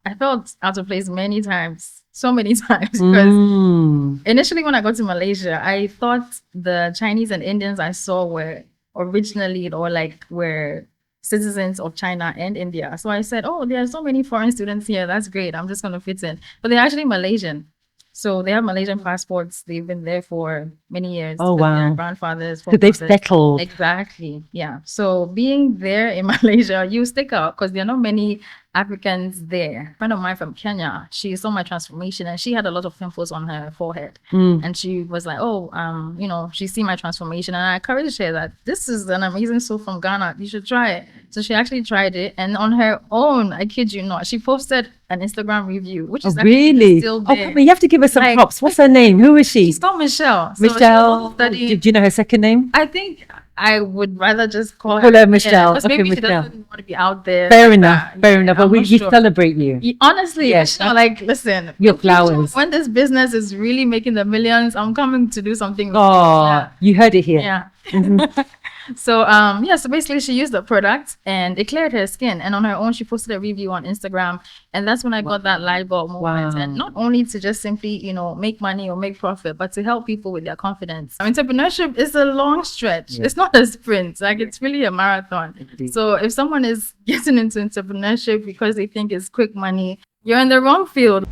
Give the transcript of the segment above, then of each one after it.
I felt out of place many times, so many times, because initially when I got to Malaysia, I thought the Chinese and Indians I saw were originally or like were citizens of China and India. So I said, oh, there are so many foreign students here. That's great. I'm just going to fit in. But they're actually Malaysian. So they have Malaysian passports. They've been there for many years. Oh, with their wow. grandfathers, So they've forefathers. settled. Exactly. Yeah. So being there in Malaysia, you stick out because there are not many Africans there. A friend of mine from Kenya, she saw my transformation and she had a lot of pimples on her forehead. And she was like, oh, she's seen my transformation. And I encouraged her that this is an amazing soap from Ghana. You should try it. So she actually tried it. And on her own, I kid you not, she posted an Instagram review, which is really still there. Oh, come on, you have to give her some props. What's her name? Who is she? She's called Michelle. Michelle. Do you know her second name? I think I would rather just call her Michelle. Because maybe she doesn't want to be out there. Fair enough. Fair enough. But we celebrate you. Honestly, yes. Listen, your flowers. When this business is really making the millions, I'm coming to do something. Oh, you heard it here. Yeah. So so basically she used the product and it cleared her skin, and on her own she posted a review on Instagram, and that's when I got that light bulb moment. And not only to just simply make money or make profit, but to help people with their confidence. Entrepreneurship is a long stretch. It's not a sprint. Like, it's really a marathon. Indeed. So if someone is getting into entrepreneurship because they think it's quick money, you're in the wrong field.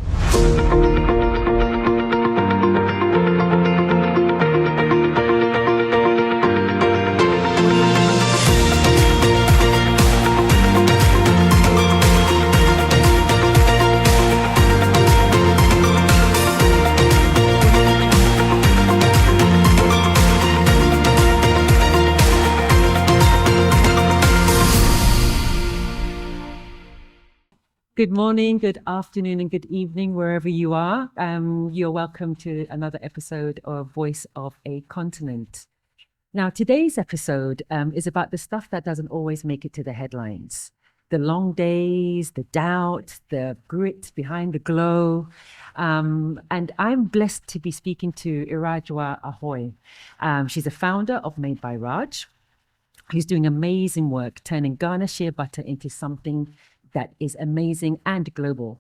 Good morning, good afternoon, and good evening, wherever you are. You're welcome to another episode of Voice of a Continent. Now, today's episode is about the stuff that doesn't always make it to the headlines. The long days, the doubt, the grit behind the glow. And I'm blessed to be speaking to Irajwa Ahoy. She's a founder of Made by Raj, who's doing amazing work, turning Ghana Shea Butter into something that is amazing and global.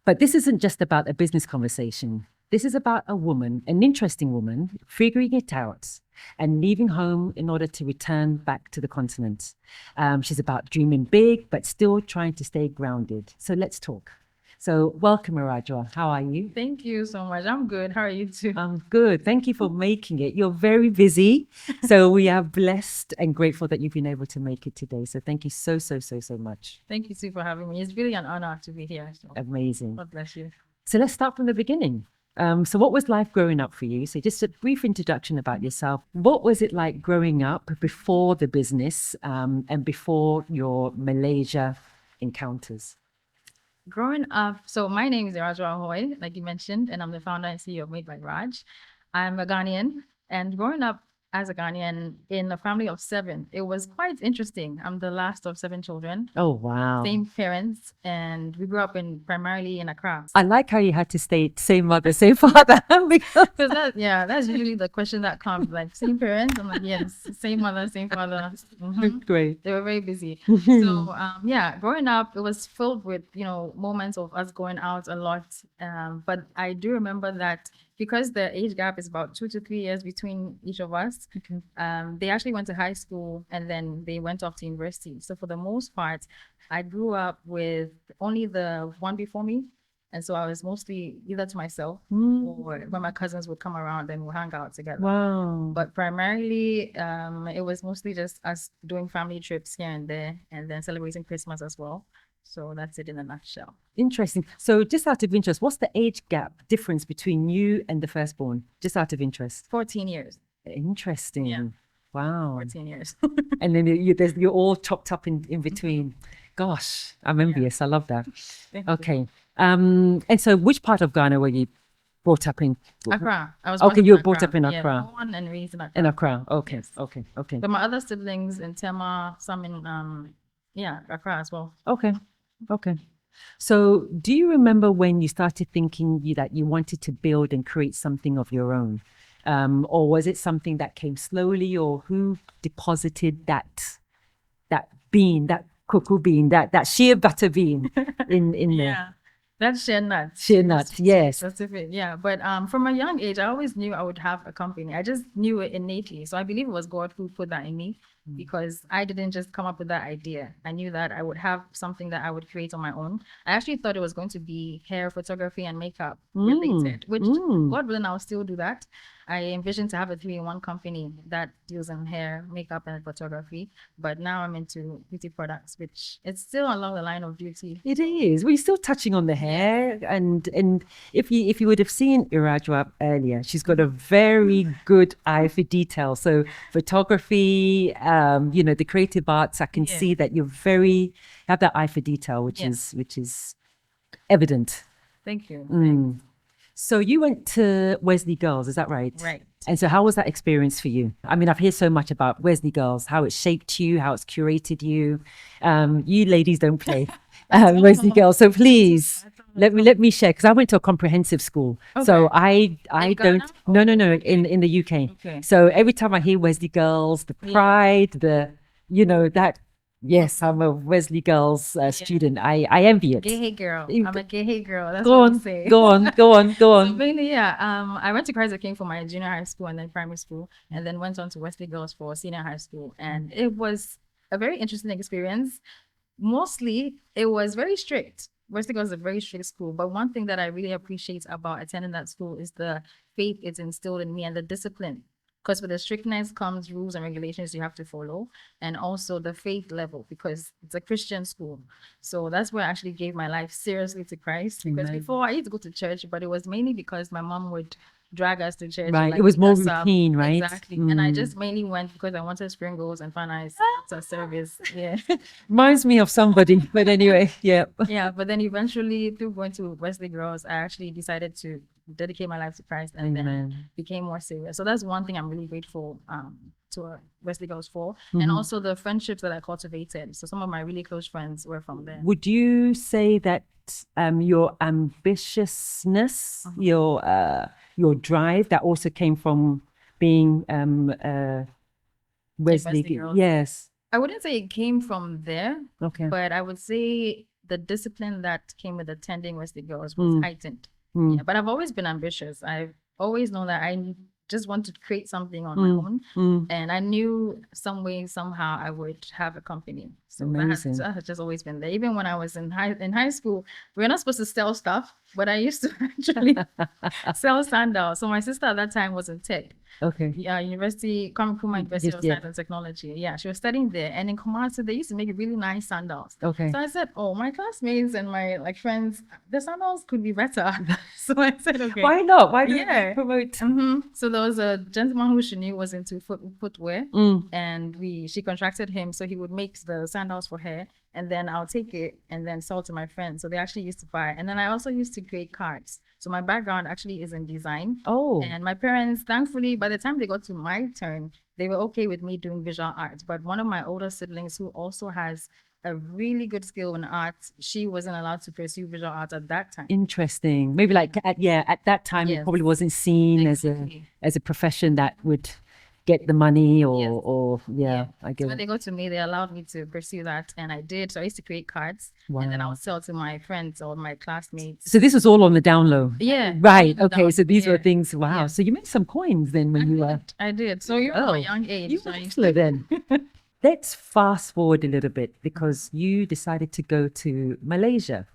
But this isn't just about a business conversation. This is about a woman, an interesting woman, figuring it out and leaving home in order to return back to the continent. She's about dreaming big, but still trying to stay grounded. So let's talk. So welcome, Irajwa. How are you? Thank you so much. I'm good. How are you too? I'm good. Thank you for making it. You're very busy. So we are blessed and grateful that you've been able to make it today. So thank you so much. Thank you too for having me. It's really an honor to be here. So. Amazing. God bless you. So let's start from the beginning. So what was life growing up for you? So just a brief introduction about yourself. What was it like growing up before the business and before your Malaysia encounters? Growing up, so my name is Irajwa Ahoy, like you mentioned, and I'm the founder and CEO of Made by Raj. I'm a Ghanaian, and growing up as a Ghanaian in a family of 7, it was quite interesting. I'm the last of 7 children. Oh, wow. Same parents, and we grew up primarily in Accra. I like how you had to state same mother, same father. Because that's usually the question that comes, like, same parents? I'm like, yes, same mother, same father. Great. They were very busy. So, growing up, it was filled with, moments of us going out a lot. But I do remember that because the age gap is about 2 to 3 years between each of us, they actually went to high school and then they went off to university. So for the most part, I grew up with only the one before me. And so I was mostly either to myself or when my cousins would come around and we'll hang out together. Wow. But primarily, it was mostly just us doing family trips here and there and then celebrating Christmas as well. So that's it in a nutshell. Interesting. So just out of interest, what's the age gap difference between you and the firstborn? Just out of interest. 14 years. Interesting. Yeah. Wow. 14 years. And then you're all chopped up in between. Gosh, I'm envious. I love that. Okay. And so which part of Ghana were you brought up in? Accra. I was you were brought up in Accra. Yeah, born and raised in Accra. In Accra. Okay. Yes. Okay. But my other siblings in Tema, some in Accra as well. Okay. So do you remember when you started thinking that you wanted to build and create something of your own? Or was it something that came slowly, or who deposited that cocoa bean, that shea butter bean in there. Yeah. That's shea nuts. Shea nuts, yes. Specific. Yeah. But from a young age, I always knew I would have a company. I just knew it innately. So I believe it was God who put that in me because I didn't just come up with that idea. I knew that I would have something that I would create on my own. I actually thought it was going to be hair photography and makeup related, which God willing, I'll still do that. I envisioned to have a 3-in-1 company that deals in hair, makeup, and photography. But now I'm into beauty products, which it's still along the line of beauty. It is. We're still touching on the hair, and if you would have seen Irajwa earlier, she's got a very good eye for detail. So photography, the creative arts, I can see that you have that eye for detail, which is evident. Thank you. So you went to Wesley Girls, is that right? Right. And so how was that experience for you? I mean, I've heard so much about Wesley Girls, how it shaped you, how it's curated you. You ladies don't play Wesley Girls. So please let me share, because I went to a comprehensive school. Okay. So I don't, no, in the UK. Okay. So every time I hear Wesley Girls, the pride, that, yes, I'm a Wesley Girls student. I envy it. Gay girl. I'm a gay girl. That's go what on, I say. Go on. So mainly, I went to Christ the King for my junior high school and then primary school, and then went on to Wesley Girls for senior high school. And it was a very interesting experience. Mostly, it was very strict. Wesley Girls is a very strict school. But one thing that I really appreciate about attending that school is the faith it's instilled in me and the discipline. Because with the strictness comes rules and regulations you have to follow, and also the faith level, because it's a Christian school. So that's where I actually gave my life seriously to Christ. Because before I used to go to church, but it was mainly because my mom would drag us to church. Right, it was more routine, right? Exactly. And I just mainly went because I wanted sprinkles and fun ice to service. Yeah. Reminds me of somebody, but anyway, yeah. Yeah, but then eventually through going to Wesley Girls, I actually decided to dedicate my life to Christ and then became more serious. So that's one thing I'm really grateful to Wesley Girls for. And also the friendships that I cultivated. So some of my really close friends were from there. Would you say that your ambitiousness, your drive, that also came from being Wesley Girls? Yes. I wouldn't say it came from there. Okay. But I would say the discipline that came with attending Wesley Girls was heightened. Yeah, but I've always been ambitious. I've always known that I just want to create something on my own. And I knew some way, somehow I would have a company. So that has just always been there. Even when I was in high school, we were not supposed to sell stuff, but I used to actually sell sandals. So my sister at that time was in tech. Okay. Yeah, Kuma University of Science and Technology. Yeah, she was studying there. And in Kumasi, they used to make really nice sandals. Okay. So I said, oh, my classmates and my friends, the sandals could be better. So I said, okay. Why not? Why don't you promote? So there was a gentleman who she knew was into footwear. And she contracted him so he would make the sandals for her. And then I'll take it and then sell to my friends. So they actually used to buy. And then I also used to create cards. So my background actually is in design. Oh. And my parents, thankfully, by the time they got to my turn, they were okay with me doing visual art. But one of my older siblings who also has a really good skill in art, she wasn't allowed to pursue visual art at that time. Interesting. Maybe like at that time it probably wasn't seen as a profession that would get the money or I get so when they got to me, they allowed me to pursue that, and I did. So I used to create cards, and then I would sell to my friends or my classmates. So this was all on the down low. Yeah. Right. Okay. So these were things. Wow. Yeah. So you made some coins then when you were. I did. So you're at a young age. You were then. Let's fast forward a little bit, because you decided to go to Malaysia.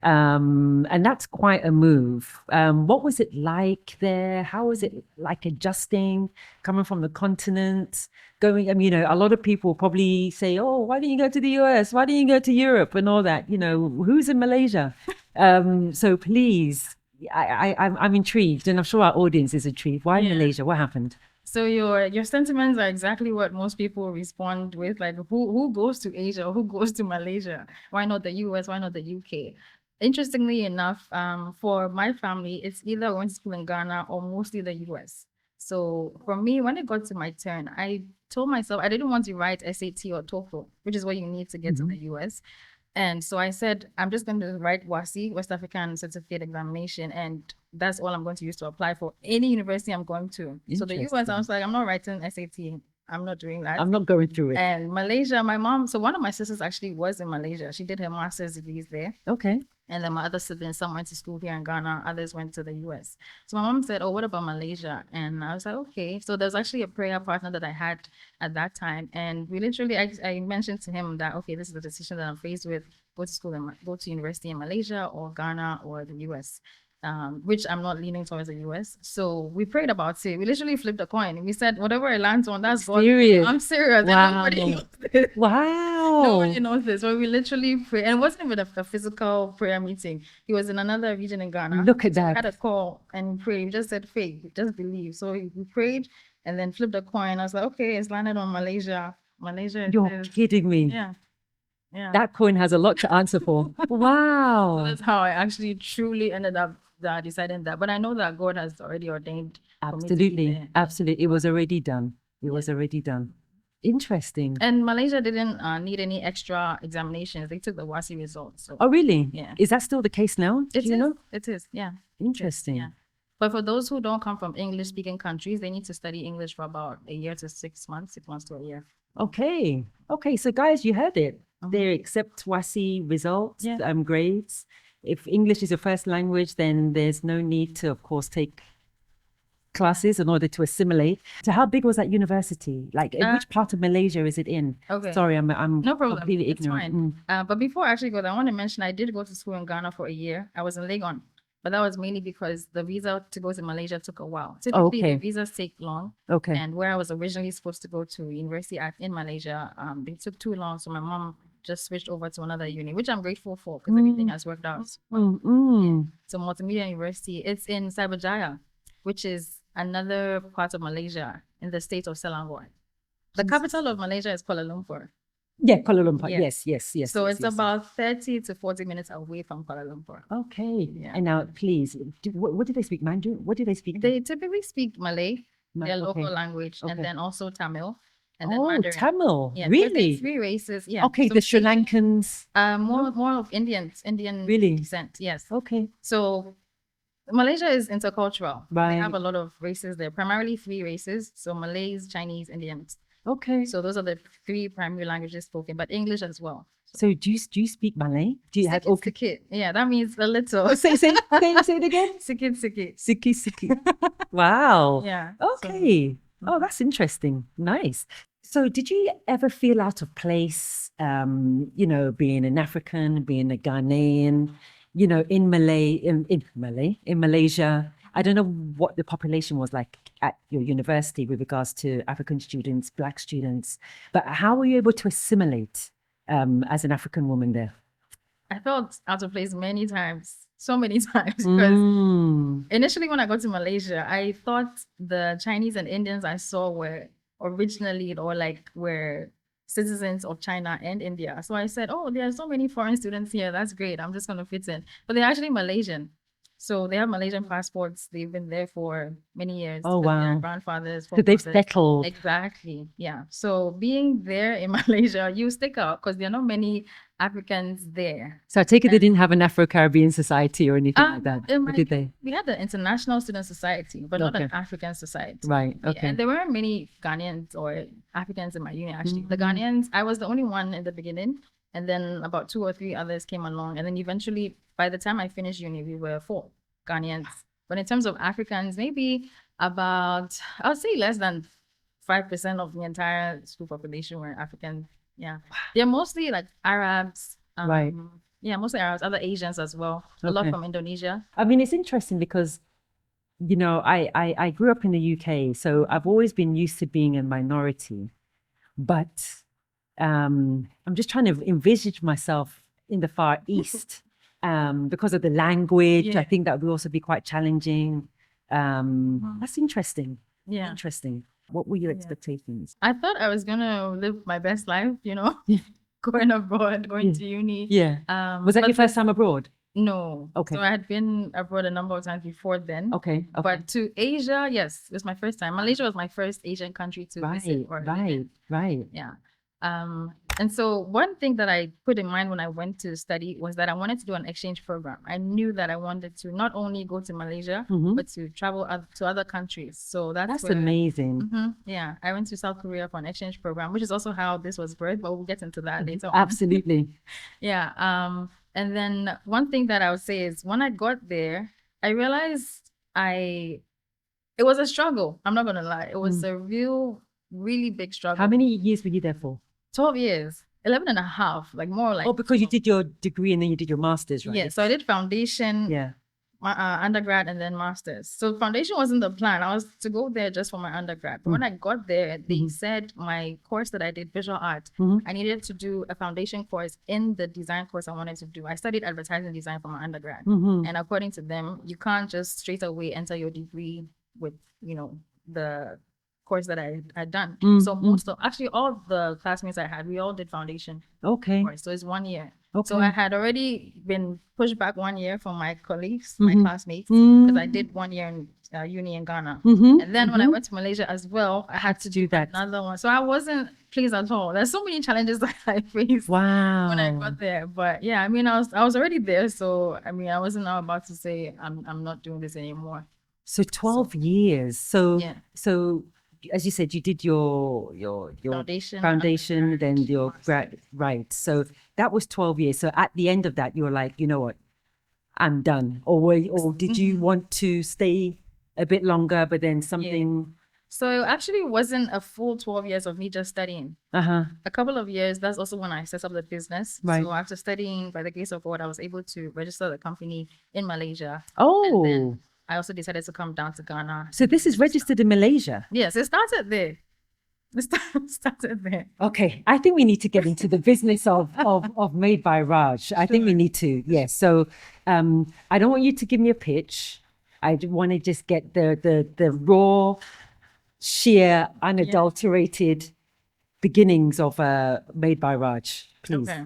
And that's quite a move. What was it like there? How was it like adjusting, coming from the continent, going? I mean, a lot of people probably say, "Oh, why didn't you go to the US? Why didn't you go to Europe and all that?" Who's in Malaysia? So please, I'm intrigued, and I'm sure our audience is intrigued. Why Malaysia? What happened? So your sentiments are exactly what most people respond with, like who goes to Asia or who goes to Malaysia? Why not the US? Why not the UK? Interestingly enough, for my family, it's either going to school in Ghana or mostly the US. So for me, when it got to my turn, I told myself I didn't want to write SAT or TOEFL, which is what you need to get to the US. And so I said, I'm just going to write WASI, West African Certificate Examination, and that's all I'm going to use to apply for any university I'm going to. So the US, I was like, I'm not writing SAT. I'm not doing that. I'm not going through it. And Malaysia, my mom, so one of my sisters actually was in Malaysia. She did her master's degrees there. Okay. And then my other siblings, some went to school here in Ghana, others went to the US. So my mom said, "Oh, what about Malaysia?" And I was like, "Okay." So there's actually a prayer partner that I had at that time. And we literally, I mentioned to him that, okay, this is the decision that I'm faced with: go to school and go to university in Malaysia or Ghana or the US. Which I'm not leaning towards the US. So we prayed about it. We literally flipped a coin. We said, whatever it lands on, that's God. Serious? I'm serious. Wow. And nobody knows this. Wow. Nobody knows this. So we literally prayed. And it wasn't even a physical prayer meeting. He was in another region in Ghana. Look at So we that. had a call and we prayed. We just said faith, just believe. So we prayed and then flipped a coin. I was like, okay, it's landed on Malaysia. Malaysia You're is, kidding me. yeah. Yeah. That coin has a lot to answer for. Wow. So that's how I actually truly ended up deciding that. But I know that God has already ordained. for me to be Absolutely. there. Absolutely. It was already done. It was already done. Interesting. And Malaysia didn't need any extra examinations. They took the WASI results. So Oh, really? Yeah. Is that still the case now? Do you know? It is. Yeah. Interesting. Yeah. But for those who don't come from English speaking countries, they need to study English for about a year to 6 months, 6 months to a year. Okay. Okay. So guys, you heard it. Mhm. They accept WASI results, Yeah. grades. If English is your first language, then there's no need to, of course, take classes in order to assimilate. So how big was that university? Like in which part of Malaysia is it in? Okay. Sorry, I'm No problem. completely It's ignorant. fine. But before I actually go there, I want to mention I did go to school in Ghana for a year. I was in Legon. But that was mainly because the visa to go to Malaysia took a while. Typically, okay. the visas take long. Okay. And where I was originally supposed to go to university in Malaysia, they took too long. So my mom just switched over to another uni, which I'm grateful for because everything has worked out. So Multimedia University, it's in Cyberjaya, which is another part of Malaysia in the state of Selangor. The capital of Malaysia is Kuala Lumpur. Yeah, Kuala Lumpur. Yeah. Yes. So yes, it's yes. about 30 to 40 minutes away from Kuala Lumpur. Okay. Yeah. And now, please, what do they speak? Mandarin? What do they speak? They typically speak Malay, their local okay. language, Okay. and then also Tamil. And then Oh, Mandarin. Tamil. Yeah, because Really? there's 3 races. Yeah. Okay, So the Sri Lankans. more of Indian Really? descent. Yes. Okay. So Malaysia is intercultural. They Right. have a lot of races there, primarily 3 races. So Malays, Chinese, Indians. Okay. So those are the 3 primary languages spoken, but English as well. So do you speak Malay? Do you have Sikit. Yeah, that means a little. say it again? Sikit. Siki. Wow. Yeah. Okay. Oh, that's interesting. Nice. So did you ever feel out of place, being an African, being a Ghanaian, in Malaysia? I don't know what the population was like at your university with regards to African students, Black students, but how were you able to assimilate as an African woman there? I felt out of place many times, so many times, because initially when I got to Malaysia, I thought the Chinese and Indians I saw were originally were citizens of China and India. So I said, oh, there are so many foreign students here. That's great. I'm just going to fit in. But they're actually Malaysian. So they have Malaysian passports. They've been there for many years. Oh, Their wow. grandfathers. So they've forefathers. settled. Exactly. Yeah. So being there in Malaysia, you stick out because there are not many Africans there. So I take it they didn't have an Afro-Caribbean society or anything like that. in Or my- did they? We had the International Student Society, but not an Okay. African society. Right. Yeah, Okay. and there weren't many Ghanaians or Africans in my uni, actually. The Ghanaians, I was the only one in the beginning. And then about 2 or 3 others came along. And then eventually, by the time I finished uni, we were 4 Ghanaians. But in terms of Africans, maybe about, I would say less than 5% of the entire school population were African. Yeah. They're mostly like Arabs. Right. Yeah, mostly Arabs, other Asians as well. A lot Okay. from Indonesia. I mean, it's interesting because, I grew up in the UK, so I've always been used to being a minority. But I'm just trying to envisage myself in the Far East because of the language. Yeah. I think that would also be quite challenging. That's interesting. Yeah. Interesting. What were your expectations? I thought I was gonna live my best life, going abroad, going to uni. Yeah. Was that but your first time abroad? No. Okay. So I had been abroad a number of times before then. Okay. But to Asia, yes, it was my first time. Malaysia was my first Asian country to visit or live in. Right. Yeah. And so one thing that I put in mind when I went to study was that I wanted to do an exchange program. I knew that I wanted to not only go to Malaysia, but to travel to other countries. So that's where, amazing. yeah, I went to South Korea for an exchange program, which is also how this was birthed, but we'll get into that later on. Absolutely. Yeah. And then one thing that I would say is when I got there, I realized it was a struggle. I'm not gonna lie. It was a really big struggle. How many years were you there for? 12 years, 11 and a half, like more like. Oh, because you did your degree and then you did your master's, right? Yeah, so I did foundation, my undergrad, and then master's. So foundation wasn't the plan. I was to go there just for my undergrad. But when I got there, they said my course that I did, visual art, I needed to do a foundation course in the design course I wanted to do. I studied advertising design for my undergrad. And according to them, you can't just straight away enter your degree with, the course that I had done. So actually all the classmates I had, we all did foundation. Okay. Course. So it's 1 year. Okay. So I had already been pushed back 1 year from my colleagues, my classmates, because I did 1 year in uni in Ghana. And then when I went to Malaysia as well, I had to do that another one. So I wasn't pleased at all. There's so many challenges that I faced when I got there. But yeah, I mean, I was already there. So I mean, I wasn't now about to say I'm not doing this anymore. So 12 years. So as you said, you did your foundation, then your grad, right? So that was 12 years. So at the end of that, you were like, you know what, I'm done. Or did you want to stay a bit longer, but then something? So it actually wasn't a full 12 years of me just studying. A couple of years. That's also when I set up the business. Right. So after studying, by the grace of God, I was able to register the company in Malaysia. Oh. And then I also decided to come down to Ghana. So this is registered in Malaysia? Yes, it started there. It started there. Okay, I think we need to get into the business of Made by Raj. I think we need to, yes. So I don't want you to give me a pitch. I want to just get the raw, sheer, unadulterated beginnings of Made by Raj, please. Okay.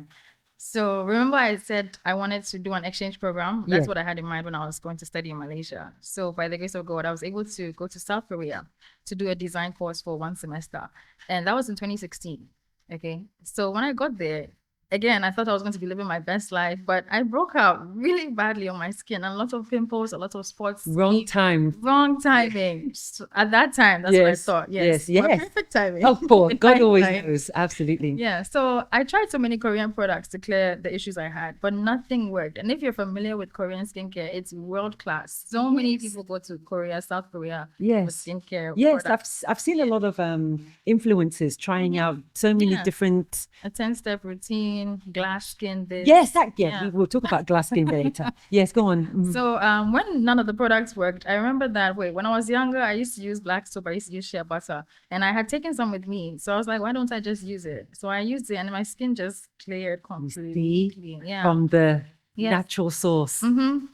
So remember I said I wanted to do an exchange program. That's what I had in mind when I was going to study in Malaysia. So by the grace of God, I was able to go to South Korea to do a design course for 1 semester. And that was in 2016. Okay. So when I got there, again, I thought I was going to be living my best life, but I broke out really badly on my skin. A lot of pimples, a lot of spots. Wrong timing. So at that time, that's what I thought. Yes. Perfect timing. Of course. God always knows. Absolutely. Yeah. So I tried so many Korean products to clear the issues I had, but nothing worked. And if you're familiar with Korean skincare, it's world class. So many people go to Korea, South Korea for skincare. Yes, products. I've seen a lot of influencers trying out so many different. A 10-step routine. Glass skin. We'll talk about glass skin later. Yes, go on. So when none of the products worked, I remember that when I was younger, I used to use black soap. I used to use Shea Butter, and I had taken some with me. So I was like, why don't I just use it? So I used it, and my skin just cleared completely. From the natural source.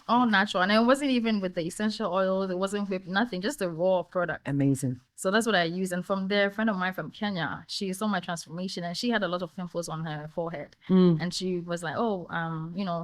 All natural, and it wasn't even with the essential oils. It wasn't with nothing, just a raw product. Amazing. So that's what I use. And from there, a friend of mine from Kenya, she saw my transformation, and she had a lot of pimples on her forehead. And she was like,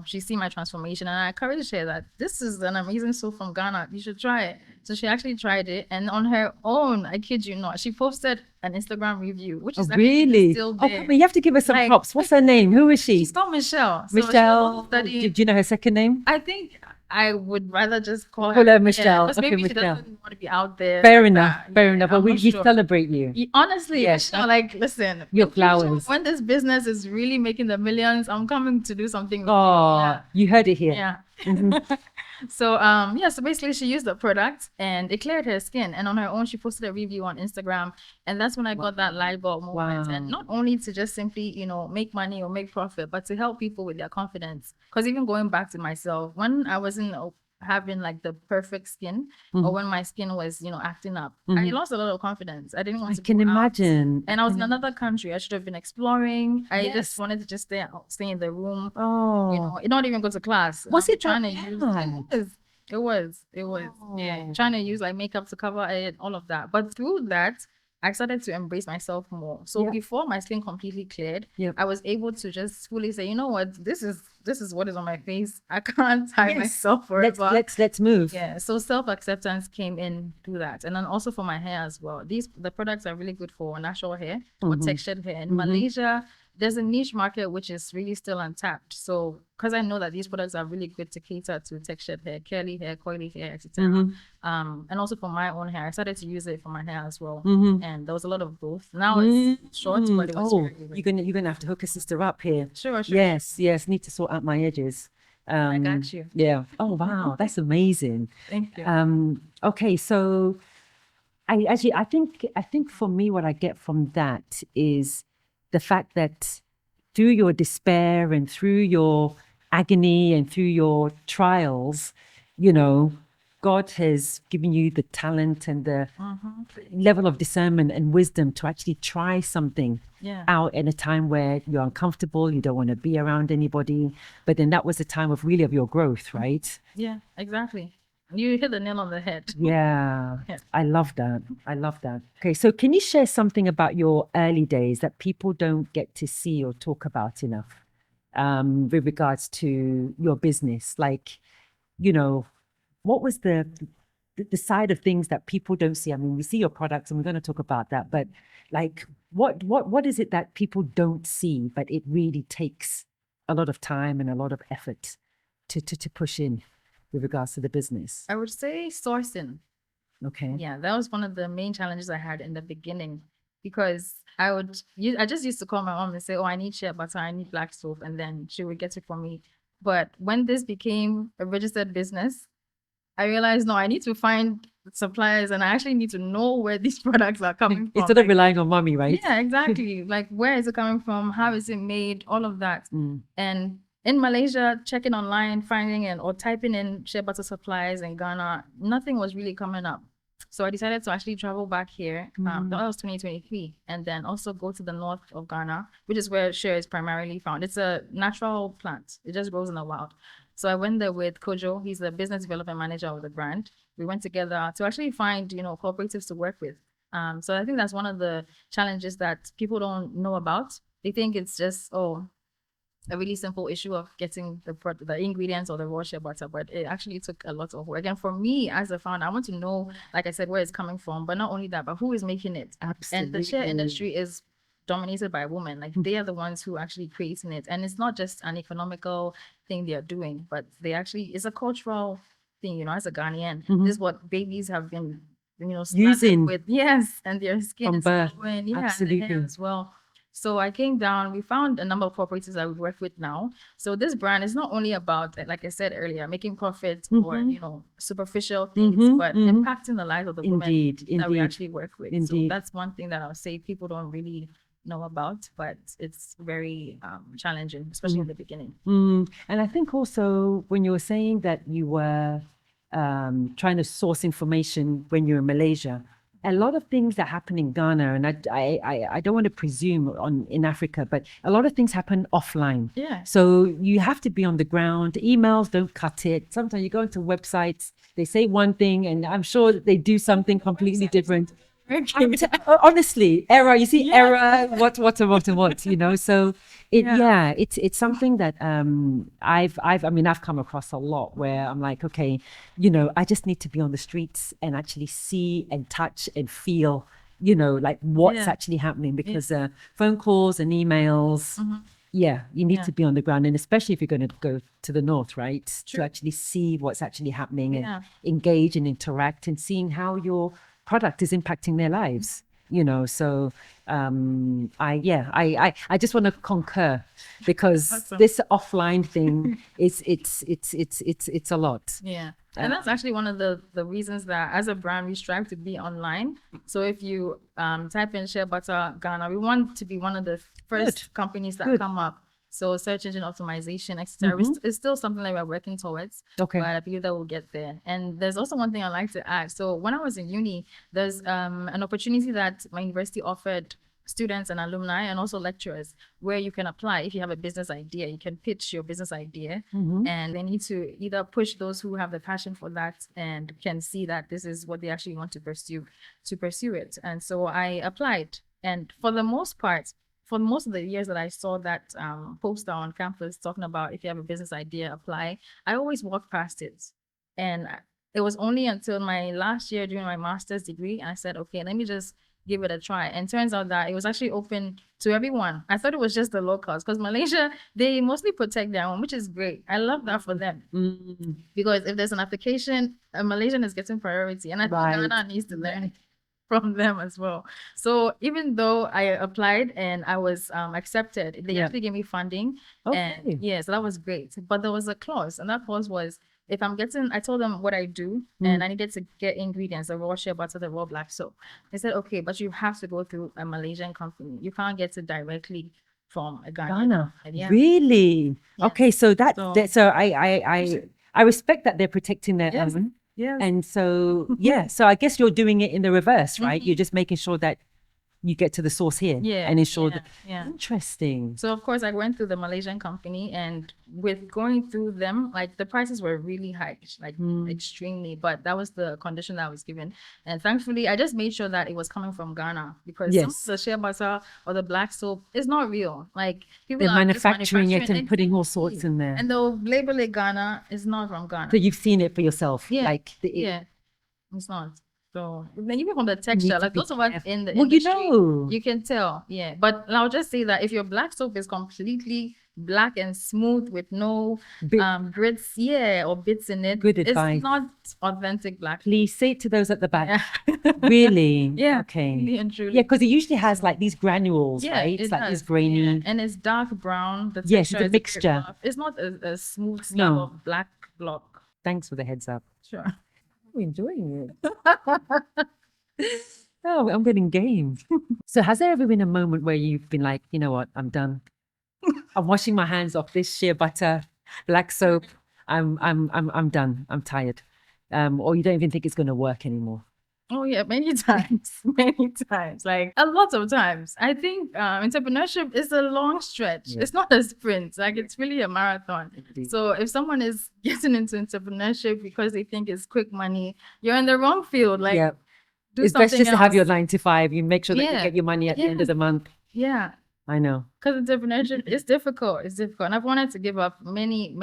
she's seen my transformation. And I encouraged her that this is an amazing soap from Ghana. You should try it. So she actually tried it. And on her own, I kid you not, she posted an Instagram review, which is really still there. Come on, you have to give her some props. What's her name? Who is she? She's called Michelle. Michelle. Do you know her second name? I think I would rather just call her Michelle. Because maybe she doesn't want to be out there. Fair enough. But we celebrate you. Honestly, Michelle, listen. Your flowers. When this business is really making the millions, I'm coming to do something. You heard it here. Yeah. So so basically she used the product and it cleared her skin, and on her own she posted a review on Instagram, and that's when I got that light bulb moment. And not only to just simply make money or make profit, but to help people with their confidence. Because even going back to myself, when I wasn't having like the perfect skin, or when my skin was acting up, I lost a lot of confidence. I didn't want to. I can imagine. And I was in another country. I should have been exploring. I just wanted to just stay in the room. Not even go to class. Was it trying to use? It was. Yeah, trying to use like makeup to cover it, all of that. But through that, I started to embrace myself more. So before my skin completely cleared, I was able to just fully say, you know what, this is what is on my face. I can't hide myself forever. Let's move. Yeah. So self-acceptance came in through that. And then also for my hair as well. The products are really good for natural hair or textured hair. In Malaysia, there's a niche market which is really still untapped. So because I know that these products are really good to cater to textured hair, curly hair, coily hair, etc. And also for my own hair, I started to use it for my hair as well. And there was a lot of growth. Now it's short, but it was you're gonna have to hook a sister up here. Sure. Yes, need to sort out my edges. I got you. Yeah. Oh wow, that's amazing. Thank you. Okay, so I think for me, what I get from that is the fact that through your despair and through your agony and through your trials, God has given you the talent and the level of discernment and wisdom to actually try something out in a time where you're uncomfortable, you don't want to be around anybody. But then that was a time of your growth, right? Yeah, exactly. You hit the nail on the head. Yeah, I love that. Okay, so can you share something about your early days that people don't get to see or talk about enough with regards to your business? Like, what was the side of things that people don't see? I mean, we see your products and we're going to talk about that, but like, what is it that people don't see, but it really takes a lot of time and a lot of effort to push in with regards to the business? I would say sourcing. Okay. Yeah, that was one of the main challenges I had in the beginning, because I just used to call my mom and say, oh, I need shea butter, I need black soap, and then she would get it for me. But when this became a registered business, I realized, no, I need to find suppliers and I actually need to know where these products are coming from. Instead of relying on mommy, right? Yeah, exactly. Like, where is it coming from? How is it made? All of that. And in Malaysia, checking online, finding or typing in shea butter supplies in Ghana, nothing was really coming up. So I decided to actually travel back here. That was 2023, and then also go to the north of Ghana, which is where shea is primarily found. It's a natural plant. It just grows in the wild. So I went there with Kojo. He's the business development manager of the brand. We went together to actually find, cooperatives to work with. So I think that's one of the challenges that people don't know about. They think it's just, a really simple issue of getting the ingredients or the raw shea butter, but it actually took a lot of work. And for me as a founder, I want to know, like I said, where it's coming from, but not only that, but who is making it. Absolutely. And the shea industry is dominated by women. Like, they are the ones who actually creating it, and it's not just an economical thing they are doing, but it's a cultural thing. As a Ghanaian, this is what babies have been using with. Yes, and their skin from birth. glowing, Absolutely. and the hair as well. So I came down, we found a number of cooperatives that we work with now. So this brand is not only about, like I said earlier, making profit or, superficial things, but impacting the lives of the women that we actually work with. So that's one thing that I'll say people don't really know about, but it's very challenging, especially in the beginning. And I think also when you were saying that you were trying to source information when you're in Malaysia, a lot of things that happen in Ghana, and I don't want to presume in Africa, but a lot of things happen offline. Yeah. So you have to be on the ground. Emails don't cut it. Sometimes you go into websites, they say one thing, and I'm sure that they do something completely different. Honestly, error. You see, error. What? So it's something that I've come across a lot where I'm like, okay, I just need to be on the streets and actually see and touch and feel, like what's actually happening, because phone calls and emails. You need to be on the ground, and especially if you're going to go to the north, right? To actually see what's actually happening and engage and interact and seeing how your product is impacting their lives. So I just want to concur, because Awesome. this offline thing it's a lot. And that's actually one of the reasons that as a brand we strive to be online. So if you type in shea butter Ghana, we want to be one of the first companies that come up. So search engine optimization, etc. It's still something that we're working towards. Okay. But I believe that we'll get there. And there's also one thing I'd like to add. So when I was in uni, there's an opportunity that my university offered students and alumni and also lecturers, where you can apply. If you have a business idea, you can pitch your business idea, and they need to either push those who have the passion for that and can see that this is what they actually want to pursue it. And so I applied, and for the most part, for most of the years that I saw that poster on campus talking about, if you have a business idea, apply, I always walked past it. And it was only until my last year doing my master's degree, I said, okay, let me just give it a try. And turns out that it was actually open to everyone. I thought it was just the locals because Malaysia, they mostly protect their own, which is great. I love that for them. Because if there's an application, a Malaysian is getting priority. And I think Ghana needs to learn from them as well. So even though I applied and I was accepted, they actually gave me funding. And yeah, so that was great. But there was a clause, and that clause was if I'm getting, I told them what I do, and I needed to get ingredients, the raw shea butter, the raw black soap. They said, okay, but you have to go through a Malaysian company. You can't get it directly from a Ghana. Really? Okay, so I respect that they're protecting their own. Yes. And so, so I guess you're doing it in the reverse, right? You're just making sure that you get to the source here and ensure that. Interesting. So of course I went through the Malaysian company, and with going through them, like the prices were really high, like extremely, but that was the condition that I was given. And thankfully I just made sure that it was coming from Ghana, because some of the shea butter or the black soap is not real. Like people they're manufacturing it and putting all sorts in there. And they'll label it Ghana, it's not from Ghana. So you've seen it for yourself. Like it's not. So then even from the texture, like those of us in the industry, you can tell. Yeah. But I'll just say that if your black soap is completely black and smooth with no grits, or bits in it, good advice. It's not authentic black. Please say it to those at the back. Really? Okay. Really and truly. Yeah, because it usually has like these granules, right? It's like these grainy. And it's dark brown. The yes, the mixture. It's not a smooth slab of black block. Thanks for the heads up. Sure. I'm enjoying it. Oh, I'm getting game. So has there ever been a moment where you've been like, you know what, I'm done. I'm washing my hands off this shea butter, black soap. I'm done. I'm tired. Or you don't even think it's going to work anymore? Oh yeah, many times, like a lot of times. I think entrepreneurship is a long stretch. It's not a sprint. Like it's really a marathon. Indeed. So if someone is getting into entrepreneurship because they think it's quick money, you're in the wrong field. Like it's best just to have your 9 to 5. You make sure that you get your money at the end of the month. Yeah. I know. Because entrepreneurship is difficult. It's difficult. And I've wanted to give up many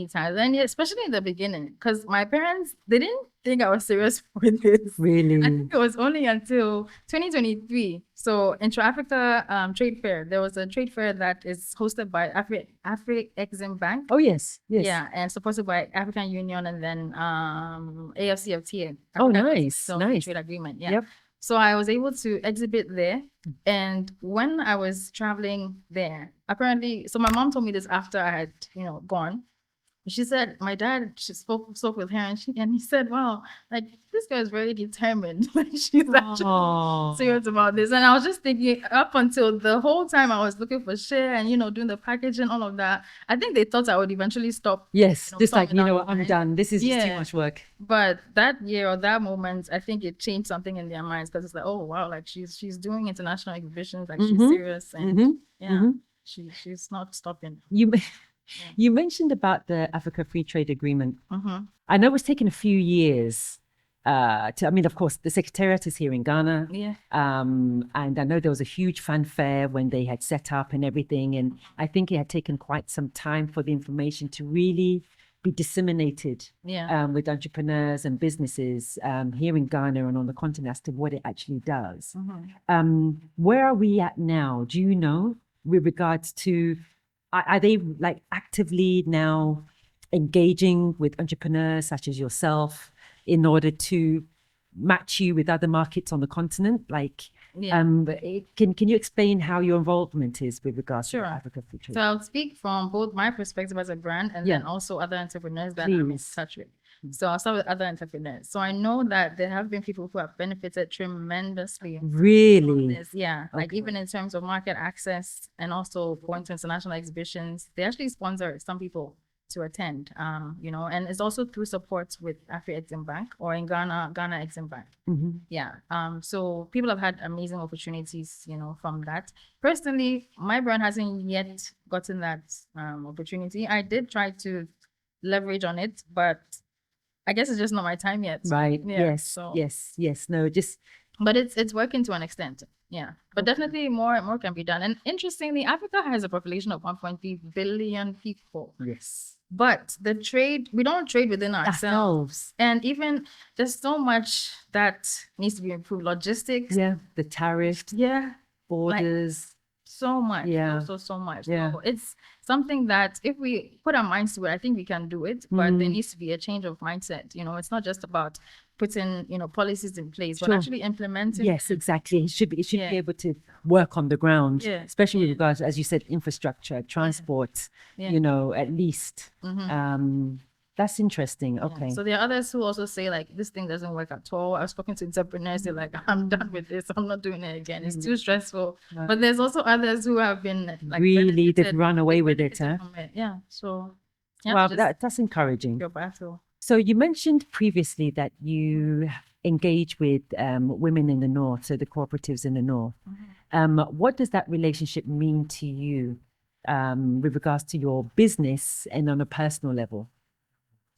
times. And especially in the beginning, because my parents, they didn't think I was serious with this. Really? I think it was only until 2023. So Intra-Africa Trade Fair, there was a trade fair that is hosted by Afri-Exim Bank. Oh, yes. Yeah, and supported by African Union and then AFCFTA. Oh, nice. So nice. Trade Agreement. Yeah. Yep. So I was able to exhibit there. And when I was traveling there, apparently, so my mom told me this after I had, gone. She said, my dad, she spoke with her and he said, wow, like this girl is very determined. Like she's actually serious about this. And I was just thinking up until the whole time I was looking for share and, doing the packaging, all of that. I think they thought I would eventually stop. Yes, just like, I'm done. This is just too much work. But that year or that moment, I think it changed something in their minds because it's like, oh, wow, like she's doing international exhibitions, like she's serious. And she's not stopping. You mentioned about the Africa Free Trade Agreement. I know it's taken a few years of course, the Secretariat is here in Ghana. And I know there was a huge fanfare when they had set up and everything. And I think it had taken quite some time for the information to really be disseminated with entrepreneurs and businesses here in Ghana and on the continent as to what it actually does. Where are we at now? Do you know, with regards to are they like actively now engaging with entrepreneurs such as yourself in order to match you with other markets on the continent? Like, can you explain how your involvement is with regards to Africa Free Trade? So I'll speak from both my perspective as a brand and then also other entrepreneurs that I'm in touch with. So I'll start with other entrepreneurs. So I know that there have been people who have benefited tremendously. Really? Like even in terms of market access and also going to international exhibitions, they actually sponsor some people to attend, and it's also through support with Afri-Exim Bank or in Ghana Exim Bank. So people have had amazing opportunities, from that. Personally, my brand hasn't yet gotten that opportunity. I did try to leverage on it, but I guess it's just not my time yet. Right. Yeah, yes. No, just but it's working to an extent. Yeah, but definitely more can be done. And interestingly, Africa has a population of 1.3 billion people. Yes. But the trade, we don't trade within ourselves. Ourselves. And even there's so much that needs to be improved. Logistics. Yeah. The tariff, Yeah. borders. So much. Yeah. So much. Yeah. So it's something that if we put our minds to it, I think we can do it. But there needs to be a change of mindset. You know, it's not just about putting, policies in place, but actually implementing. Yes, them. exactly. It should be able to work on the ground, Yeah. especially with regards, as you said, infrastructure, transport, at least. That's interesting. Okay. So there are others who also say like this thing doesn't work at all. I was talking to entrepreneurs, they're like, I'm done with this. I'm not doing it again. It's too stressful. But there's also others who have been like really they've run away with it, huh? Yeah. So wow, that's encouraging. Your battle. So you mentioned previously that you engage with women in the north, so the cooperatives in the north. What does that relationship mean to you with regards to your business and on a personal level?